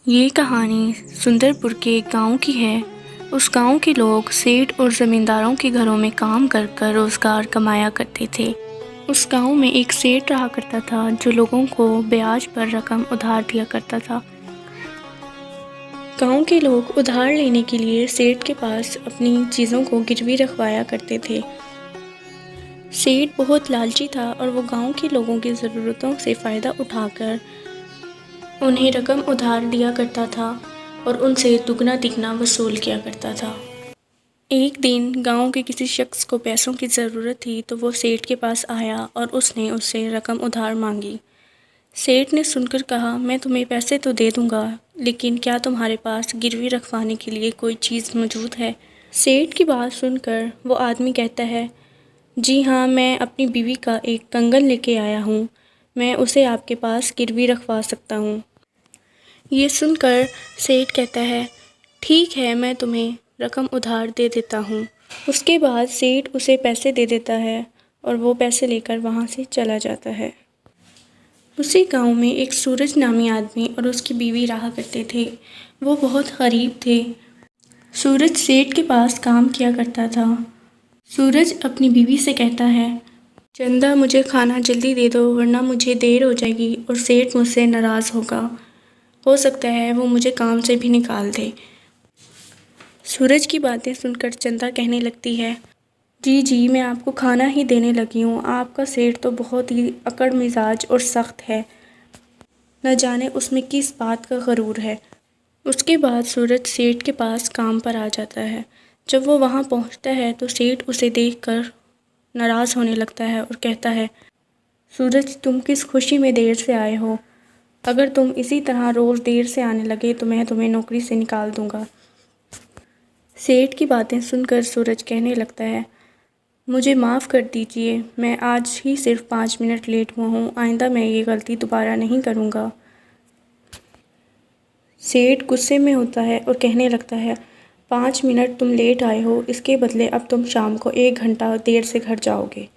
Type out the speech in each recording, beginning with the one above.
ये कहानी सुंदरपुर के एक गांव की है। उस गांव के लोग सेठ और ज़मींदारों के घरों में काम कर कर रोज़गार कमाया करते थे। उस गांव में एक सेठ रहा करता था जो लोगों को ब्याज पर रकम उधार दिया करता था। गांव के लोग उधार लेने के लिए सेठ के पास अपनी चीज़ों को गिरवी रखवाया करते थे। सेठ बहुत लालची था और वो गांव के लोगों की ज़रूरतों से फ़ायदा उठाकर उन्हें रकम उधार दिया करता था और उनसे दुगना तिगना वसूल किया करता था। एक दिन गांव के किसी शख्स को पैसों की ज़रूरत थी तो वो सेठ के पास आया और उसने उससे रकम उधार मांगी। सेठ ने सुनकर कहा, मैं तुम्हें पैसे तो दे दूंगा, लेकिन क्या तुम्हारे पास गिरवी रखवाने के लिए कोई चीज़ मौजूद है? सेठ की बात सुनकर वो आदमी कहता है, जी हाँ, मैं अपनी बीवी का एक कंगन लेके आया हूँ, मैं उसे आपके पास गिरवी रखवा सकता हूँ। ये सुनकर सेठ कहता है, ठीक है, मैं तुम्हें रकम उधार दे देता हूँ। उसके बाद सेठ उसे पैसे दे देता है और वो पैसे लेकर वहाँ से चला जाता है। उसी गांव में एक सूरज नामी आदमी और उसकी बीवी रहा करते थे। वो बहुत गरीब थे। सूरज सेठ के पास काम किया करता था। सूरज अपनी बीवी से कहता है, चंदा, मुझे खाना जल्दी दे दो वरना मुझे देर हो जाएगी और सेठ मुझसे नाराज़ होगा। हो सकता है वो मुझे काम से भी निकाल दे। सूरज की बातें सुनकर चंदा कहने लगती है, जी जी, मैं आपको खाना ही देने लगी हूँ। आपका सेठ तो बहुत ही अकड़ मिजाज और सख्त है, न जाने उसमें किस बात का गरूर है। उसके बाद सूरज सेठ के पास काम पर आ जाता है। जब वो वहाँ पहुँचता है तो सेठ उसे देखकर नाराज़ होने लगता है और कहता है, सूरज, तुम किस खुशी में देर से आए हो? अगर तुम इसी तरह रोज़ देर से आने लगे तो मैं तुम्हें नौकरी से निकाल दूंगा। सेठ की बातें सुनकर सूरज कहने लगता है, मुझे माफ़ कर दीजिए, मैं आज ही सिर्फ 5 मिनट लेट हुआ हूँ, आइंदा मैं ये गलती दोबारा नहीं करूँगा। सेठ गुस्से में होता है और कहने लगता है, 5 मिनट तुम लेट आए हो, इसके बदले अब तुम शाम को 1 घंटा देर से घर जाओगे।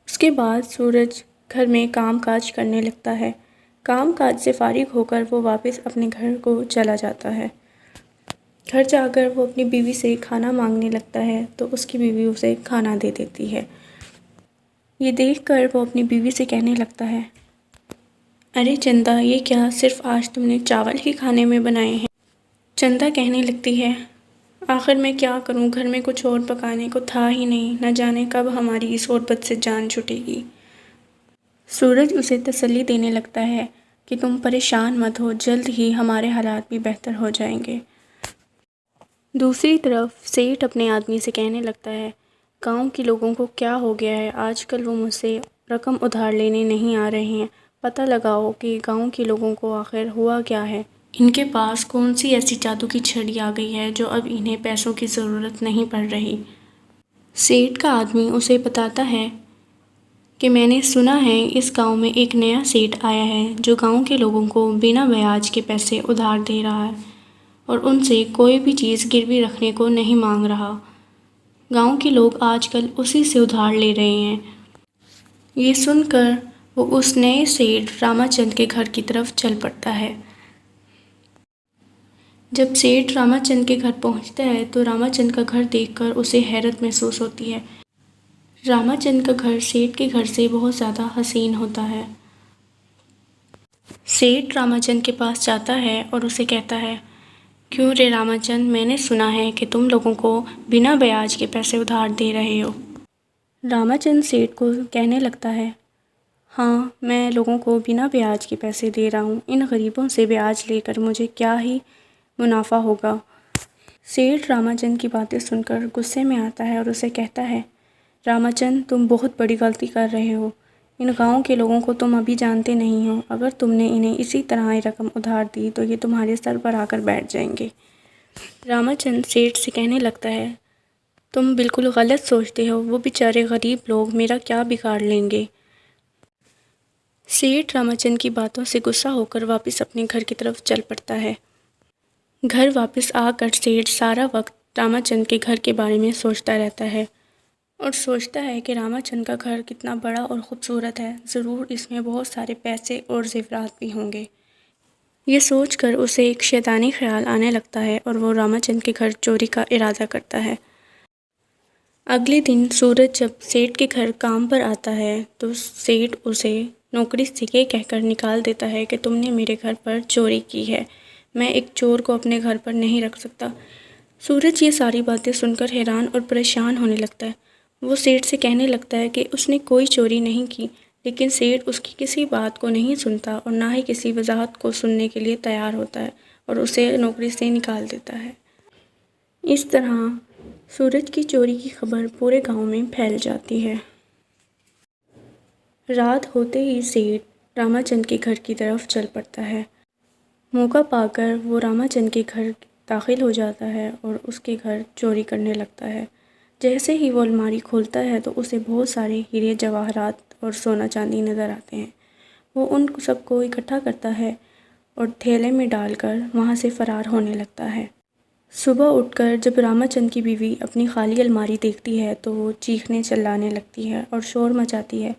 उसके बाद सूरज घर में काम काज करने लगता है। काम काज से फारिग होकर वो वापस अपने घर को चला जाता है। घर जाकर वो अपनी बीवी से खाना मांगने लगता है तो उसकी बीवी उसे खाना दे देती है। ये देखकर वो अपनी बीवी से कहने लगता है, अरे चंदा, ये क्या सिर्फ आज तुमने चावल ही खाने में बनाए हैं? चंदा कहने लगती है, आखिर मैं क्या करूं, घर में कुछ और पकाने को था ही नहीं, न जाने कब हमारी इस औरत से जान छूटेगी। सूरज उसे तसल्ली देने लगता है कि तुम परेशान मत हो, जल्द ही हमारे हालात भी बेहतर हो जाएंगे। दूसरी तरफ सेठ अपने आदमी से कहने लगता है, गांव के लोगों को क्या हो गया है, आजकल वो मुझसे रकम उधार लेने नहीं आ रहे हैं। पता लगाओ कि गांव के लोगों को आखिर हुआ क्या है। इनके पास कौन सी ऐसी जादू की छड़ी आ गई है जो अब इन्हें पैसों की ज़रूरत नहीं पड़ रही। सेठ का आदमी उसे बताता है कि मैंने सुना है इस गांव में एक नया सेठ आया है जो गांव के लोगों को बिना ब्याज के पैसे उधार दे रहा है और उनसे कोई भी चीज़ गिरवी रखने को नहीं मांग रहा। गांव के लोग आजकल उसी से उधार ले रहे हैं। ये सुनकर वो उस नए सेठ रामाचंद के घर की तरफ चल पड़ता है। जब सेठ रामाचंद के घर पहुंचता है तो रामाचंद का घर देखकर उसे हैरत महसूस होती है। रामाचंद का घर सेठ के घर से बहुत ज़्यादा हसीन होता है। सेठ रामाचंद के पास जाता है और उसे कहता है, क्यों रे रामाचंद, मैंने सुना है कि तुम लोगों को बिना ब्याज के पैसे उधार दे रहे हो। रामाचंद सेठ को कहने लगता है, हाँ, मैं लोगों को बिना ब्याज के पैसे दे रहा हूँ। इन गरीबों से ब्याज लेकर मुझे क्या ही मुनाफा होगा। सेठ रामाचंद की बातें सुनकर गुस्से में आता है और उसे कहता है, रामाचंद, तुम बहुत बड़ी गलती कर रहे हो। इन गांव के लोगों को तुम अभी जानते नहीं हो। अगर तुमने इन्हें इसी तरह रकम उधार दी तो ये तुम्हारे सर पर आकर बैठ जाएंगे। रामाचंद सेठ से कहने लगता है, तुम बिल्कुल गलत सोचते हो, वो बेचारे गरीब लोग मेरा क्या बिगाड़ लेंगे। सेठ रामाचंद की बातों से गुस्सा होकर वापस अपने घर की तरफ चल पड़ता है। घर वापस आकर सेठ सारा वक्त रामाचंद के घर के बारे में सोचता रहता है और सोचता है कि रामाचंद का घर कितना बड़ा और ख़ूबसूरत है, ज़रूर इसमें बहुत सारे पैसे और ज़ेवरात भी होंगे। ये सोचकर उसे एक शैतानी ख्याल आने लगता है और वो रामाचंद के घर चोरी का इरादा करता है। अगले दिन सूरज जब सेठ के घर काम पर आता है तो सेठ उसे नौकरी से ये कहकर निकाल देता है कि तुमने मेरे घर पर चोरी की है, मैं एक चोर को अपने घर पर नहीं रख सकता। सूरज ये सारी बातें सुनकर हैरान और परेशान होने लगता है। वो सेठ से कहने लगता है कि उसने कोई चोरी नहीं की, लेकिन सेठ उसकी किसी बात को नहीं सुनता और ना ही किसी वजाहत को सुनने के लिए तैयार होता है और उसे नौकरी से निकाल देता है। इस तरह सूरज की चोरी की खबर पूरे गांव में फैल जाती है। रात होते ही सेठ रामाचंद के घर की तरफ चल पड़ता है। मौका पाकर वो रामाचंद के घर दाखिल हो जाता है और उसके घर चोरी करने लगता है। जैसे ही वो अलमारी खोलता है तो उसे बहुत सारे हीरे जवाहरात और सोना चांदी नज़र आते हैं। वो उन सबको इकट्ठा करता है और थैले में डालकर वहाँ से फ़रार होने लगता है। सुबह उठकर जब रामाचंद की बीवी अपनी खाली अलमारी देखती है तो वो चीखने चिल्लाने लगती है और शोर मचाती है,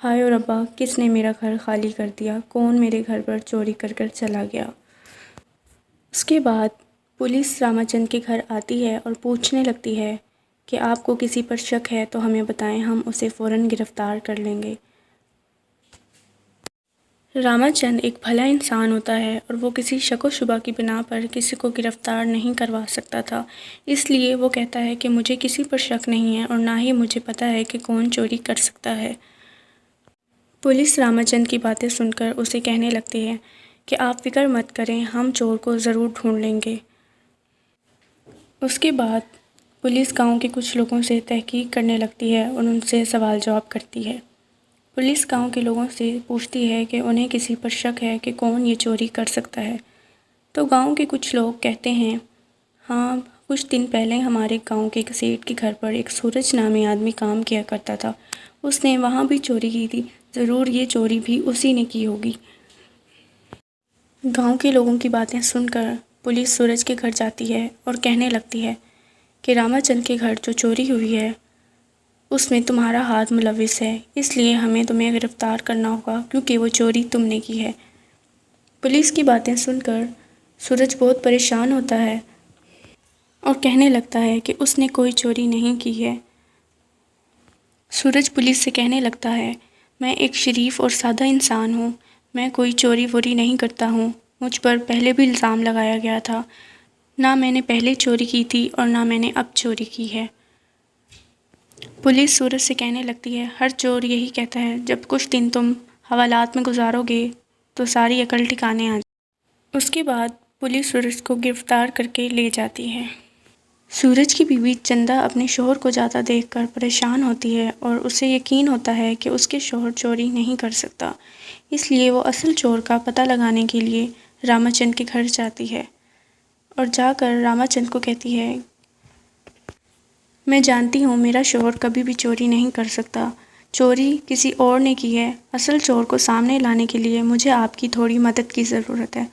हाय और रब्बा, किसने मेरा घर खाली कर दिया, कौन मेरे घर पर चोरी कर कर चला गया। उसके बाद पुलिस रामाचंद के घर आती है और पूछने लगती है कि आपको किसी पर शक है तो हमें बताएं, हम उसे फ़ौरन गिरफ़्तार कर लेंगे। रामाचंद एक भला इंसान होता है और वो किसी शक व शुबा की बिना पर किसी को गिरफ़्तार नहीं करवा सकता था। इसलिए वो कहता है कि मुझे किसी पर शक नहीं है और ना ही मुझे पता है कि कौन चोरी कर सकता है। पुलिस रामाचंद की बातें सुनकर उसे कहने लगती है कि आप फ़िक्र मत करें, हम चोर को ज़रूर ढूंढ लेंगे। उसके बाद पुलिस गांव के कुछ लोगों से तहकीक करने लगती है और उनसे सवाल जवाब करती है। पुलिस गांव के लोगों से पूछती है कि उन्हें किसी पर शक है कि कौन ये चोरी कर सकता है। तो गांव के कुछ लोग कहते हैं, हाँ, कुछ दिन पहले हमारे गांव के एक सेठ के घर पर एक सूरज नामी आदमी काम किया करता था, उसने वहाँ भी चोरी की थी, ज़रूर ये चोरी भी उसी ने की होगी। गांव के लोगों की बातें सुनकर पुलिस सूरज के घर जाती है और कहने लगती है कि रामाचंद के घर जो चोरी हुई है उसमें तुम्हारा हाथ मुलविस है, इसलिए हमें तुम्हें गिरफ़्तार करना होगा क्योंकि वो चोरी तुमने की है। पुलिस की बातें सुनकर सूरज बहुत परेशान होता है और कहने लगता है कि उसने कोई चोरी नहीं की है। सूरज पुलिस से कहने लगता है, मैं एक शरीफ और सादा इंसान हूँ, मैं कोई चोरी वोरी नहीं करता हूँ, मुझ पर पहले भी इल्ज़ाम लगाया गया था, ना मैंने पहले चोरी की थी और ना मैंने अब चोरी की है। पुलिस सूरज से कहने लगती है, हर चोर यही कहता है, जब कुछ दिन तुम हवालात में गुजारोगे तो सारी अकल ठिकाने आ जाए। उसके बाद पुलिस सूरज को गिरफ़्तार करके ले जाती है। सूरज की बीवी चंदा अपने शोहर को जाता देखकर परेशान होती है और उसे यकीन होता है कि उसके शोहर चोरी नहीं कर सकता, इसलिए वो असल चोर का पता लगाने के लिए रामाचंद के घर जाती है और जाकर रामाचंद को कहती है, मैं जानती हूँ मेरा शोहर कभी भी चोरी नहीं कर सकता, चोरी किसी और ने की है। असल चोर को सामने लाने के लिए मुझे आपकी थोड़ी मदद की ज़रूरत है।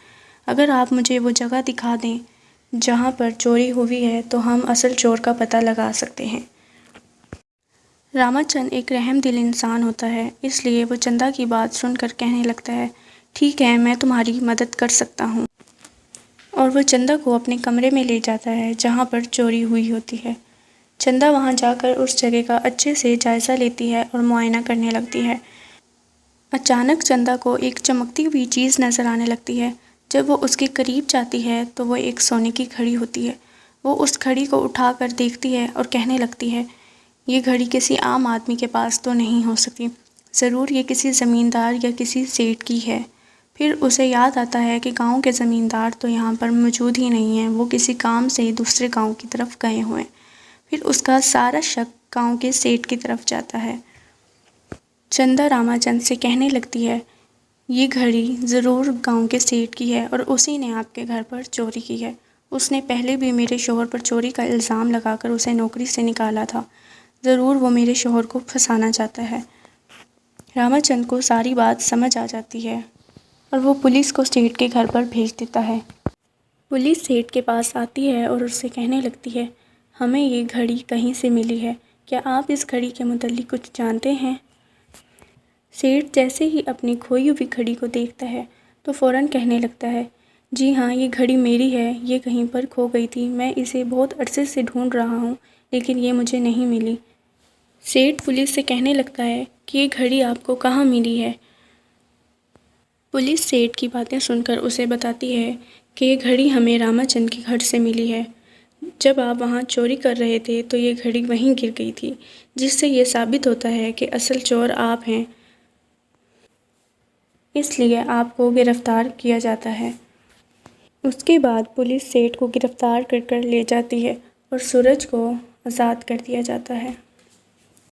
अगर आप मुझे वो जगह दिखा दें जहाँ पर चोरी हुई है तो हम असल चोर का पता लगा सकते हैं। रामाचंद एक रहमदिल इंसान होता है, इसलिए वो चंदा की बात सुनकर कहने लगता है, ठीक है, मैं तुम्हारी मदद कर सकता हूँ। और वो चंदा को अपने कमरे में ले जाता है जहाँ पर चोरी हुई होती है। चंदा वहाँ जाकर उस जगह का अच्छे से जायज़ा लेती है और मुआयना करने लगती है। अचानक चंदा को एक चमकती हुई चीज़ नज़र आने लगती है। जब वो उसके करीब जाती है तो वो एक सोने की घड़ी होती है। वो उस घड़ी को उठाकर देखती है और कहने लगती है, ये घड़ी किसी आम आदमी के पास तो नहीं हो सकती, ज़रूर ये किसी ज़मींदार या किसी सेठ की है। फिर उसे याद आता है कि गांव के ज़मींदार तो यहाँ पर मौजूद ही नहीं हैं, वो किसी काम से दूसरे गांव की तरफ गए हुए हैं। फिर उसका सारा शक गांव के सेठ की तरफ जाता है। चंदा रामाचंद से कहने लगती है, ये घड़ी ज़रूर गांव के सेठ की है और उसी ने आपके घर पर चोरी की है। उसने पहले भी मेरे शोहर पर चोरी का इल्ज़ाम लगाकर उसे नौकरी से निकाला था, ज़रूर वो मेरे शोहर को फंसाना चाहता है। रामाचंद को सारी बात समझ आ जाती है और वो पुलिस को सेठ के घर पर भेज देता है। पुलिस सेठ के पास आती है और उससे कहने लगती है, हमें ये घड़ी कहीं से मिली है, क्या आप इस घड़ी के मुतालिक कुछ जानते हैं? सेठ जैसे ही अपनी खोई हुई घड़ी को देखता है तो फ़ौरन कहने लगता है, जी हाँ, ये घड़ी मेरी है, ये कहीं पर खो गई थी, मैं इसे बहुत अरसे से ढूंढ रहा हूँ लेकिन ये मुझे नहीं मिली। सेठ पुलिस से कहने लगता है कि ये घड़ी आपको कहाँ मिली है। पुलिस सेठ की बातें सुनकर उसे बताती है कि ये घड़ी हमें रामाचंद के घर से मिली है। जब आप वहाँ चोरी कर रहे थे तो ये घड़ी वहीं गिर गई थी, जिससे ये साबित होता है कि असल चोर आप हैं, इसलिए आपको गिरफ्तार किया जाता है। उसके बाद पुलिस सेठ को गिरफ्तार कर ले जाती है और सूरज को आज़ाद कर दिया जाता है।